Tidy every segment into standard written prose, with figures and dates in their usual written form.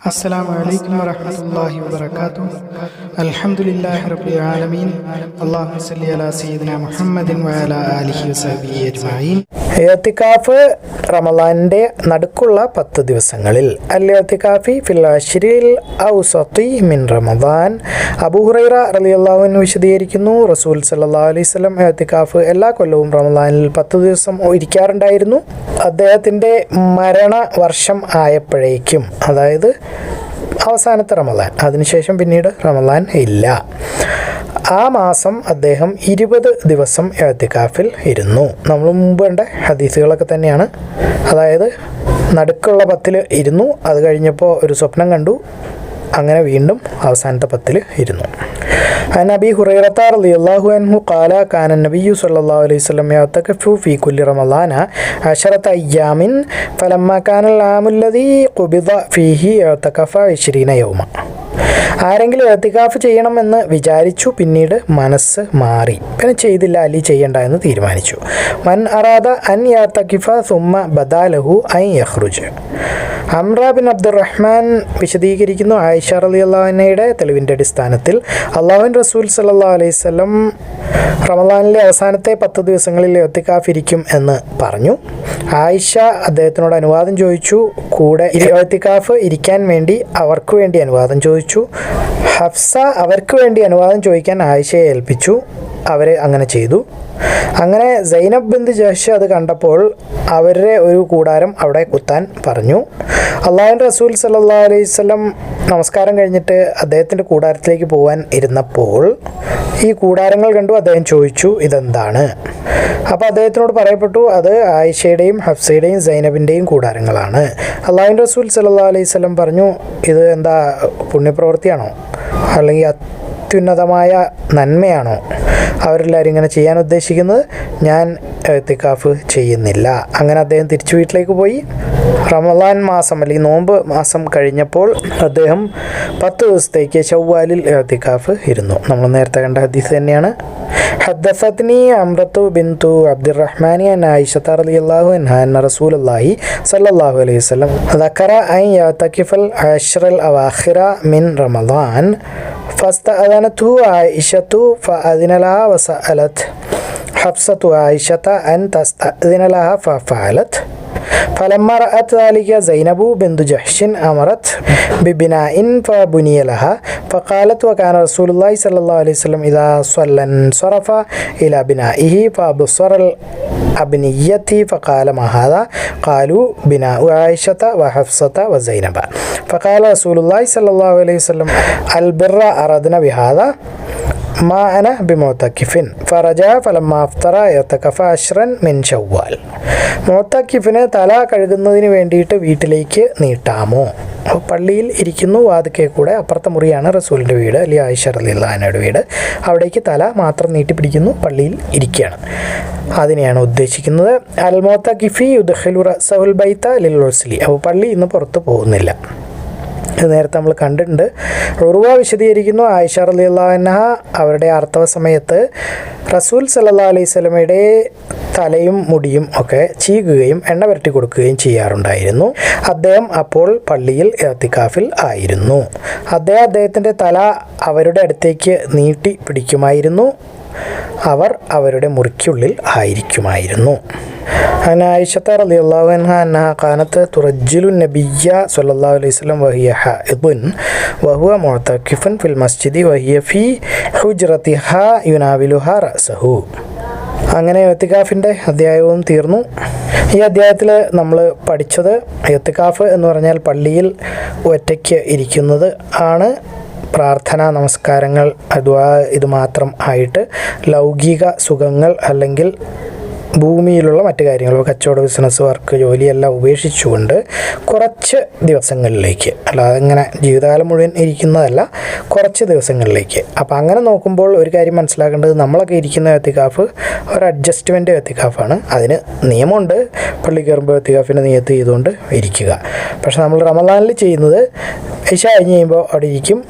السلام عليكم ورحمة الله وبركاته. الحمد لله رب العالمين. اللهم صل على سيدنا محمد وعلى آله وصحبه أجمعين. ഇഅ്തികാഫ് റമളാനിന്റെ നടുക്കുള്ള 10 ദിവസങ്ങളിൽ അൽ-ഇഅ്തികാഫി ഫിൽ അശ്രിൽ ഔസതി മിൻ റമളാൻ. അബൂ ഹുറൈറ റളിയല്ലാഹു അൻഹു വിശദീകരിക്കുന്നു, റസൂൽ സല്ലല്ലാഹു അലൈഹി വസല്ലം ഇഅ്തികാഫ് എല്ലാ കൊല്ലവും റമളാനിൽ 10 ദിവസം ഇരിക്കാറുണ്ടായിരുന്നു. അദ്ദേഹത്തിന്റെ മരണ വർഷം ആയപ്പോഴേക്കും, അതായത് അവസാനത്തെ റമളാൻ, അതിനുശേഷം പിന്നീട് റമളാൻ ഇല്ല, ആ മാസം അദ്ദേഹം 20 ദിവസം ഇഅ്തികാഫിൽ ഇരുന്നു. നമ്മൾ മുമ്പ് കണ്ട ഹദീസുകളൊക്കെ തന്നെയാണ്. അതായത് നടുക്കുള്ള 10 ഇരുന്നു, അത് കഴിഞ്ഞപ്പോൾ ഒരു സ്വപ്നം കണ്ടു, അങ്ങനെ വീണ്ടും അവസാനത്തെ 10 ഇരുന്നു. عن أبي هريرة رضي الله عنه قال كان النبي صلى الله عليه وسلم يعتكف في كل رمضان 10 أيام فلما كان العام الذي قبض فيه اعتكف 20 يوما. ആരെങ്കിലും ഇഅ്തികാഫ് ചെയ്യണമെന്ന് വിചാരിച്ചു, പിന്നീട് മനസ്സ് മാറി, പിന്നെ ചെയ്തില്ല, അലി ചെയ്യണ്ട എന്ന് തീരുമാനിച്ചു. മൻ അറാദ അൻ യഅ്തകിഫ സുമ്മ ബദാലഹു അൻ യഖ്റുജ്. അംറ ബിൻ അബ്ദുറഹ്മാൻ വിശദീകരിക്കുന്നു, ആയിഷ റളിയല്ലാഹു അൻഹയുടെ തെളിവിൻ്റെ അടിസ്ഥാനത്തിൽ അല്ലാഹുവിൻ്റെ റസൂൽ സല്ലല്ലാഹു അലൈഹി വസല്ലം റമളാനിലെ അവസാനത്തെ 10 ദിവസങ്ങളിൽ ഇഅ്തികാഫ് ഇരിക്കും എന്ന് പറഞ്ഞു. ആയിഷ അദ്ദേഹത്തിനോട് അനുവാദം ചോദിച്ചു. കൂടെ ഇഅ്തികാഫ് ഇരിക്കാൻ വേണ്ടി അവർക്ക് വേണ്ടി അനുവാദം ചോദിച്ചു. ഹഫ്സ അവർക്ക് വേണ്ടി അനുവാദം ചോദിക്കാൻ ആയിഷയെ ഏൽപ്പിച്ചു. അവർ അങ്ങനെ ചെയ്തു. അങ്ങനെ സൈനബ് ബിന്ത് ജഹ്ഷ് അത് കണ്ടപ്പോൾ അവരുടെ ഒരു കൂടാരം അവിടെ കുത്താൻ പറഞ്ഞു. അള്ളാഹുവിൻ്റെ റസൂൽ സല്ലല്ലാഹു അലൈഹി വസല്ലം നമസ്കാരം കഴിഞ്ഞിട്ട് അദ്ദേഹത്തിൻ്റെ കൂടാരത്തിലേക്ക് പോകാൻ ഇരുന്നപ്പോൾ ഈ കൂടാരങ്ങൾ കണ്ടു. അദ്ദേഹം ചോദിച്ചു, ഇതെന്താണ്? അപ്പോൾ അദ്ദേഹത്തിനോട് പറയപ്പെട്ടു, അത് ആയിഷയുടെയും ഹഫ്സയുടെയും സൈനബിൻ്റെയും കൂടാരങ്ങളാണ്. അള്ളാഹുവിൻ്റെ റസൂൽ സല്ലല്ലാഹു അലൈഹി വസല്ലം പറഞ്ഞു, ഇത് എന്താ പുണ്യപ്രവൃത്തിയാണോ, അല്ലെങ്കിൽ അത്യുന്നതമായ നന്മയാണോ അവരെല്ലാവരും ഇങ്ങനെ ചെയ്യാൻ ഉദ്ദേശിക്കുന്നത്? ഞാൻ ഇഅ്തികാഫ് ചെയ്യുന്നില്ല. അങ്ങനെ അദ്ദേഹം തിരിച്ചു വീട്ടിലേക്ക് പോയി. റമളാൻ മാസം അല്ലെങ്കിൽ നോമ്പ് മാസം കഴിഞ്ഞപ്പോൾ അദ്ദേഹം 10 ദിവസത്തേക്ക് ശവ്വാലിൽ ഇഅ്തികാഫ് ഇരുന്നു. നമ്മൾ നേരത്തെ കണ്ട ഹദീസ് തന്നെയാണ്. ഹദ്ദസത്നി അംറത്തു ബിൻതു അബ്ദുറഹ്മാനി അൻ ആയിഷത റളിയല്ലാഹു അൻഹാ അന്ന റസൂലുള്ളാഹി സ്വല്ലല്ലാഹു അലൈഹി വസല്ലം ദക്കറ അൻ യഅ്തകിഫൽ അശ്റൽ അവാഖിറ മിൻ റമളാൻ فاستأذنته عائشة فأذن لها وسألت حفصة عائشة أن تستأذن لها ففعلت. فلما رأت ذلك زينب بنت جحش أمرت ببناء فبني لها. فقالت وكان رسول الله صلى الله عليه وسلم إذا صلى انصرف إلى بنائه فأبصر الأبنية فقال ما هذا؟ قالوا بناء عائشة وحفصة وزينب. فقال رسول الله صلى الله عليه وسلم البر أردنا بهذا ما أنا بمعتكف. فرجع فلما أفطر اعتكف 10 من شوال. മുഅ്തക്കിഫിന് തല കഴുകുന്നതിന് വേണ്ടിയിട്ട് വീട്ടിലേക്ക് നീട്ടാമോ? പള്ളിയിൽ ഇരിക്കുന്നു, വാതിക്കൽ കൂടെ അപ്പുറത്തെ മുറിയാണ് റസൂലിൻ്റെ വീട്, അല്ലെങ്കിൽ ആയിഷ റളിയല്ലാഹു അൻഹയുടെ വീട്. അവിടേക്ക് തല മാത്രം നീട്ടിപ്പിടിക്കുന്നു, പള്ളിയിൽ ഇരിക്കുകയാണ്. അതിനെയാണ് ഉദ്ദേശിക്കുന്നത്. അൽ മുഅ്തക്കിഫി യുദ്ഖിലു റഅസഹുൽ ബൈത ലിൽ ഉസ്ലി. അപ്പോൾ പള്ളി ഇന്ന് പുറത്ത് പോകുന്നില്ല. ഇത് നേരത്തെ നമ്മൾ കണ്ടിട്ടുണ്ട്. ഉർവ വിശദീകരിക്കുന്നു, ആയിഷ റളിയല്ലാഹു അൻഹ അവരുടെ ആർത്തവ സമയത്ത് റസൂൽ സല്ലല്ലാഹു അലൈഹി വസല്ലമയുടെ തലയും മുടിയും ഒക്കെ ചീകുകയും എണ്ണ പുരട്ടി കൊടുക്കുകയും ചെയ്യാറുണ്ടായിരുന്നു. അദ്ദേഹം അപ്പോൾ പള്ളിയിൽ ഇഅ്തികാഫിൽ ആയിരുന്നു. അദ്ദേഹത്തിൻ്റെ തല അവരുടെ അടുത്തേക്ക് നീട്ടി പിടിക്കുമായിരുന്നു. അവർ അവരുടെ മുറിക്കുള്ളിൽ ആയിരിക്കുമായിരുന്നു. عن عائشة رضي الله عنها أنها كانت ترجل النبي صلى الله عليه وسلم وهي حائض وهو معتكف في المسجد وهي في حجرتها يناولها رأسه. അങ്ങനെ ഇഅ്തികാഫിൻ്റെ അധ്യായവും തീർന്നു. ഈ അധ്യായത്തിൽ നമ്മൾ പഠിച്ചത്, ഇഅ്തികാഫ് എന്ന് പറഞ്ഞാൽ പള്ളിയിൽ ഒറ്റയ്ക്ക് ഇരിക്കുന്നത് ആണ്. പ്രാർത്ഥന, നമസ്കാരങ്ങൾ, ദുആ ഇത് മാത്രം ആയിട്ട് ലൗകിക സുഖങ്ങൾ അല്ലെങ്കിൽ ഭൂമിയിലുള്ള മറ്റു കാര്യങ്ങൾ, കച്ചവട, ബിസിനസ്, വർക്ക്, ജോലിയെല്ലാം ഉപേക്ഷിച്ചുകൊണ്ട് കുറച്ച് ദിവസങ്ങളിലേക്ക്, അല്ലാതെ ഇങ്ങനെ ജീവിതകാലം മുഴുവൻ ഇരിക്കുന്നതല്ല, കുറച്ച് ദിവസങ്ങളിലേക്ക്. അപ്പോൾ അങ്ങനെ നോക്കുമ്പോൾ ഒരു കാര്യം മനസ്സിലാക്കേണ്ടത്, നമ്മളൊക്കെ ഇരിക്കുന്ന ഇഅ്തികാഫ് ഒരു അഡ്ജസ്റ്റ്മെൻറ്റ് ഇഅ്തികാഫാണ്. അതിന് നിയമമുണ്ട്. പള്ളി കയറുമ്പോൾ ഇഅ്തികാഫിൻ്റെ നിയത്ത് ചെയ്തുകൊണ്ട് ഇരിക്കുക. പക്ഷേ നമ്മൾ റമളാനിൽ ചെയ്യുന്നത് ഇശ കഴിഞ്ഞ് കഴിയുമ്പോൾ അവിടെ ഇരിക്കും,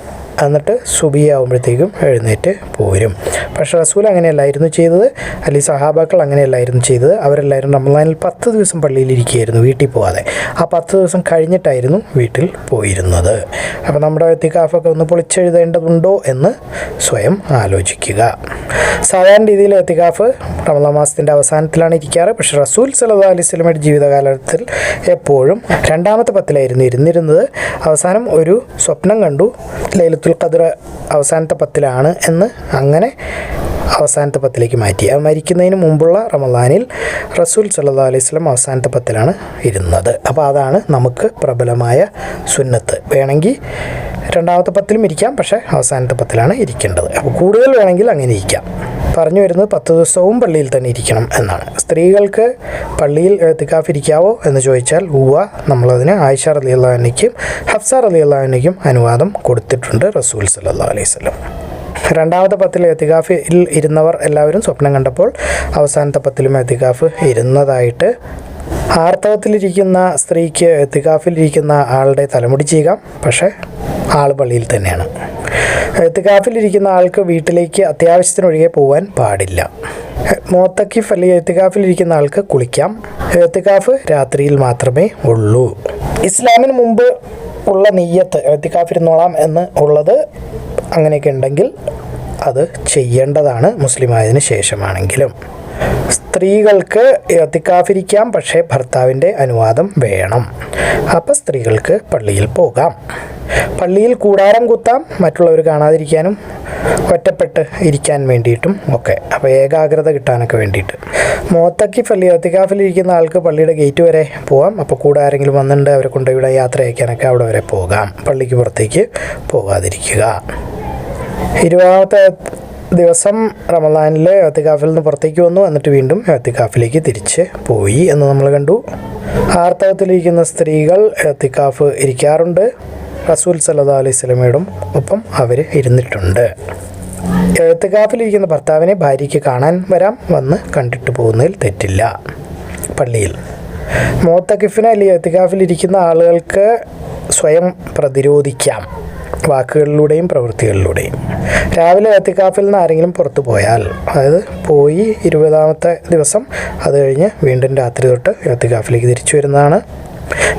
എന്നിട്ട് സുബിയാവുമ്പോഴത്തേക്കും എഴുന്നേറ്റ് പോരും. പക്ഷേ റസൂൽ അങ്ങനെയല്ലായിരുന്നു ചെയ്തത്, അല്ലെങ്കിൽ സഹാബാക്കൾ അങ്ങനെയല്ലായിരുന്നു ചെയ്തത്. അവരെല്ലാവരും റമളാനിൽ 10 ദിവസം പള്ളിയിലിരിക്കുകയായിരുന്നു, വീട്ടിൽ പോകാതെ. ആ 10 ദിവസം കഴിഞ്ഞിട്ടായിരുന്നു വീട്ടിൽ പോയിരുന്നത്. അപ്പോൾ നമ്മുടെ എത്തിക്കാഫൊക്കെ ഒന്ന് പൊളിച്ചെഴുതേണ്ടതുണ്ടോ എന്ന് സ്വയം ആലോചിക്കുക. സാധാരണ രീതിയിൽ എത്തിക്കാഫ് റമളാൻ മാസത്തിൻ്റെ അവസാനത്തിലാണ് ഇരിക്കാറ്. പക്ഷേ റസൂൽ സല്ലല്ലാഹു അലൈഹി വസല്ലമയുടെ ജീവിതകാലത്തിൽ എപ്പോഴും 2ാമത്തെ 10-ലായിരുന്നു ഇരുന്നിരുന്നത്. അവസാനം ഒരു സ്വപ്നം കണ്ടു, ലൈലത്തുൽ ഖദ്ർ അവസാനത്തെ 10-ലാണ് എന്ന്. അങ്ങനെ അവസാനത്തെ 10-ലേക്ക് മാറ്റി. അത് മരിക്കുന്നതിന് മുമ്പുള്ള റമളാനിൽ റസൂൽ സല്ലല്ലാഹു അലൈഹി വസല്ലം അവസാനത്തെ 10-ലാണ് ഇരുന്നത്. അപ്പോൾ അതാണ് നമുക്ക് പ്രബലമായ സുന്നത്ത്. വേണമെങ്കിൽ 2ാമത്തെ 10-ലും ഇരിക്കാം, പക്ഷേ അവസാനത്തെ 10-ലാണ് ഇരിക്കേണ്ടത്. അപ്പോൾ കൂടുതൽ വേണമെങ്കിൽ അങ്ങനെ ഇരിക്കാം. പറഞ്ഞു വരുന്നത് 10 ദിവസവും പള്ളിയിൽ തന്നെ ഇരിക്കണം എന്നാണ്. സ്ത്രീകൾക്ക് പള്ളിയിൽ ഇഅ്തികാഫ് ഇരിക്കാവോ എന്ന് ചോദിച്ചാൽ നമ്മളതിന് ആയിഷ റളിയല്ലാഹു അൻഹയ്ക്കും ഹഫ്സ റളിയല്ലാഹു അൻഹയ്ക്കും അനുവാദം കൊടുത്തിട്ടുണ്ട് റസൂൽ സല്ലല്ലാഹു അലൈഹി വസല്ലം. 2ാമത്തെ 10-ൽ ഇഅ്തികാഫിൽ ഇരുന്നവർ എല്ലാവരും സ്വപ്നം കണ്ടപ്പോൾ അവസാനത്തെ 10-ലും ഇഅ്തികാഫ് ഇരുന്നതായിട്ട്. ആർത്തവത്തിലിരിക്കുന്ന സ്ത്രീക്ക് ഇഅ്തികാഫിലിരിക്കുന്ന ആളുടെ തലമുടി ചെയ്യാം, പക്ഷേ ആൾ പള്ളിയിൽ തന്നെയാണ്. ഇഅ്തികാഫിലിരിക്കുന്ന ആൾക്ക് വീട്ടിലേക്ക് അത്യാവശ്യത്തിനൊഴികെ പോകാൻ പാടില്ല. മുഅ്തക്കിഫ് അല്ലെങ്കിൽ ഇഅ്തികാഫിലിരിക്കുന്ന ആൾക്ക് കുളിക്കാം. ഇഅ്തികാഫ് രാത്രിയിൽ മാത്രമേ ഉള്ളൂ. ഇസ്ലാമിന് മുമ്പ് ഉള്ള നിയ്യത്ത് ഇഅ്തികാഫിരുന്നോളാം എന്ന് ഉള്ളത് അങ്ങനെയൊക്കെ ഉണ്ടെങ്കിൽ അത് ചെയ്യേണ്ടതാണ്, മുസ്ലിമായതിനു ശേഷമാണെങ്കിലും. സ്ത്രീകൾക്ക് ഇഅ്തികാഫിരിക്കാം, പക്ഷേ ഭർത്താവിൻ്റെ അനുവാദം വേണം. അപ്പോൾ സ്ത്രീകൾക്ക് പള്ളിയിൽ പോകാം. പള്ളിയിൽ കൂടാരം കുത്താം, മറ്റുള്ളവർ കാണാതിരിക്കാനും ഒറ്റപ്പെട്ട് ഇരിക്കാൻ വേണ്ടിയിട്ടും ഒക്കെ. അപ്പോൾ ഏകാഗ്രത കിട്ടാനൊക്കെ വേണ്ടിയിട്ട്. മുഅ്തക്കിഫ് അല്ലെങ്കിൽ ഇഅ്തികാഫിലിരിക്കുന്ന ആൾക്ക് പള്ളിയുടെ ഗേറ്റ് വരെ പോകാം. അപ്പോൾ കൂടെ ആരെങ്കിലും വന്നിട്ടുണ്ട് അവരെ കൊണ്ട് ഇവിടെ യാത്ര അയക്കാനൊക്കെ അവിടെ വരെ പോകാം. പള്ളിക്ക് പുറത്തേക്ക് പോകാതിരിക്കുക. 20ാമത്തെ ദിവസം റമളാനിൽ ഇഅ്തികാഫിൽ നിന്ന് പുറത്തേക്ക് വന്നു, എന്നിട്ട് വീണ്ടും ഇഅ്തികാഫിലേക്ക് തിരിച്ച് പോയി എന്ന് നമ്മൾ കണ്ടു. ആർത്തവത്തിലിരിക്കുന്ന സ്ത്രീകൾ ഇഅ്തികാഫ് ഇരിക്കാറുണ്ട്. റസൂൽ സല്ലല്ലാഹു അലൈഹി വസല്ലമയുടെ ഒപ്പം അവർ ഇരുന്നിട്ടുണ്ട്. ഇഅ്തികാഫിലിരിക്കുന്ന ഭർത്താവിനെ ഭാര്യയ്ക്ക് കാണാൻ വരാം, വന്ന് കണ്ടിട്ട് പോകുന്നതിൽ തെറ്റില്ല. പള്ളിയിൽ മുഅ്തക്കിഫിന് അല്ലെങ്കിൽ ഇഅ്തികാഫിലിരിക്കുന്ന ആളുകൾക്ക് സ്വയം പ്രതിരോധിക്കാം, വാക്കുകളിലൂടെയും പ്രവൃത്തികളിലൂടെയും. രാവിലെ ഇഅ്തികാഫിൽ നിന്ന് ആരെങ്കിലും പുറത്തു പോയാൽ, അതായത് പോയി 20ാമത്തെ ദിവസം, അത് കഴിഞ്ഞ് വീണ്ടും രാത്രി തൊട്ട് ഇഅ്തികാഫിലേക്ക് തിരിച്ചു വരുന്നതാണ്.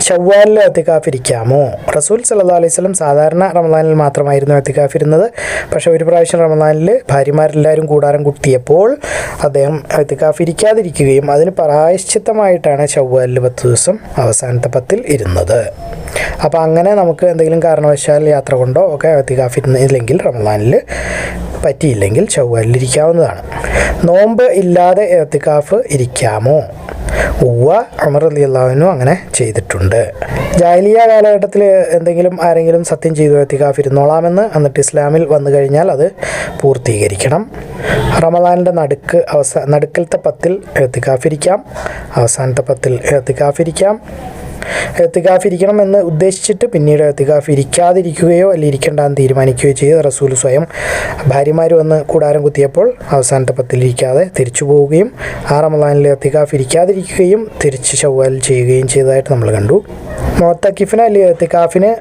ശവ്വാലിൽ ഇഅ്തികാഫ് ഇരിക്കാമോ? റസൂൽ സല്ലല്ലാഹു അലൈഹി വസല്ലം സാധാരണ റമളാനിൽ മാത്രമായിരുന്നു ഇഅ്തികാഫ് ഇരുന്നത്. പക്ഷേ ഒരു പ്രാവശ്യം റമളാനിൽ ഭാര്യമാരെല്ലാവരും കൂടാരം കുത്തിയപ്പോൾ അദ്ദേഹം ഇഅ്തികാഫ് ഇരിക്കാതിരിക്കുകയും അതിന് പ്രായശ്ചിത്തമായിട്ടാണ് ശവ്വാലിൽ 10 ദിവസം അവസാനത്തെ 10-ൽ ഇരുന്നത്. അപ്പോൾ അങ്ങനെ നമുക്ക് എന്തെങ്കിലും കാരണവശാൽ യാത്ര കൊണ്ടോ ഒക്കെ ഇഅ്തികാഫ് ഇരുന്നില്ലെങ്കിൽ, റമളാനിൽ പറ്റിയില്ലെങ്കിൽ ശവ്വാലിൽ ഇരിക്കാവുന്നതാണ്. നോമ്പ് ഇല്ലാതെ ഇഅ്തികാഫ് ഇരിക്കാമോ? ഉമർ റളിയല്ലാഹു അൻഹു അങ്ങനെ ചെയ്തിട്ടുണ്ട്. ജാഹിലിയ്യ കാലഘട്ടത്തിൽ ആരെങ്കിലും സത്യം ചെയ്തു ഇഅ്തികാഫ് ഇരുന്നോളാമെന്ന്, എന്നിട്ട് ഇസ്ലാമിൽ വന്നു കഴിഞ്ഞാൽ അത് പൂർത്തീകരിക്കണം. റമളാനിൻ്റെ നടുക്കലത്തെ 10-ൽ ഇഅ്തികാഫ് ഇരിക്കാം, അവസാനത്തെ 10-ൽ ഇഅ്തികാഫ് ഇരിക്കാം. ഇഅ്തികാഫ് ഇരിക്കണം എന്ന് ഉദ്ദേശിച്ചിട്ട് പിന്നീട് ഇഅ്തികാഫ് ഇരിക്കാതിരിക്കുകയോ അല്ലെങ്കിൽ ഇരിക്കേണ്ടെന്ന് തീരുമാനിക്കുകയോ ചെയ്ത് റസൂൽ സ്വയം ഭാര്യമാർ വന്ന് കൂടാരം കുത്തിയപ്പോൾ അവസാനത്തെ 10-ൽ ഇരിക്കാതെ തിരിച്ചു പോവുകയും ആ റമളാനിൽ ഇഅ്തികാഫ് ഇരിക്കാതിരിക്കുകയും തിരിച്ച് ശവ്വാൽ ചെയ്യുകയും ചെയ്തതായിട്ട് നമ്മൾ കണ്ടു. മുഅ്തക്കിഫിന് അല്ലെങ്കിൽ ഇഅ്തികാഫിന്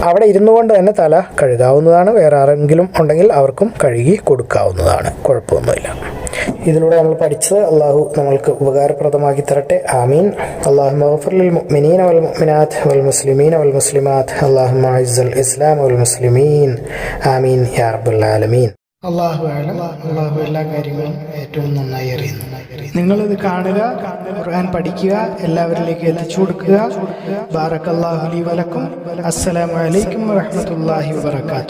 അവിടെ ഇരുന്നു കൊണ്ട് തന്നെ തല കഴുകാവുന്നതാണ്. വേറെ ആരെങ്കിലും ഉണ്ടെങ്കിൽ അവർക്കും കഴുകി കൊടുക്കാവുന്നതാണ്, കുഴപ്പമൊന്നുമില്ല. ഇതിലൂടെ നമ്മൾ പഠിച്ചത് അള്ളാഹു നമ്മൾക്ക് ഉപകാരപ്രദമാക്കി തരട്ടെ. ആമീൻ. അല്ലാഹുമ്മ ഗ്ഫിർ ലിൽ മുഅ്മിനീന വൽ മുഅ്മിനാത്ത് വൽ മുസ്ലിമീന വൽ മുസ്ലിമാത്ത്. അല്ലാഹുമ്മ അഇസ്സൽ ഇസ്ലാം വൽ മുസ്ലിമീൻ. ആമീൻ യാ റബ്ബൽ ആലമീൻ. അല്ലാഹു അഅലം. അല്ലാഹു എല്ലാ കാര്യങ്ങളും ഏറ്റവും നന്നായി അറിയുന്നു. നിങ്ങളിത് കാണുക, ഖുർആൻ പഠിക്കുക, എല്ലാവരിലേക്ക് എത്തിച്ചു കൊടുക്കുക. ബാറക്കല്ലാഹു ലി വലക്കും. അസ്സലാമു അലൈക്കും വറഹ്മത്തുള്ളാഹി വബറകാതുഹു.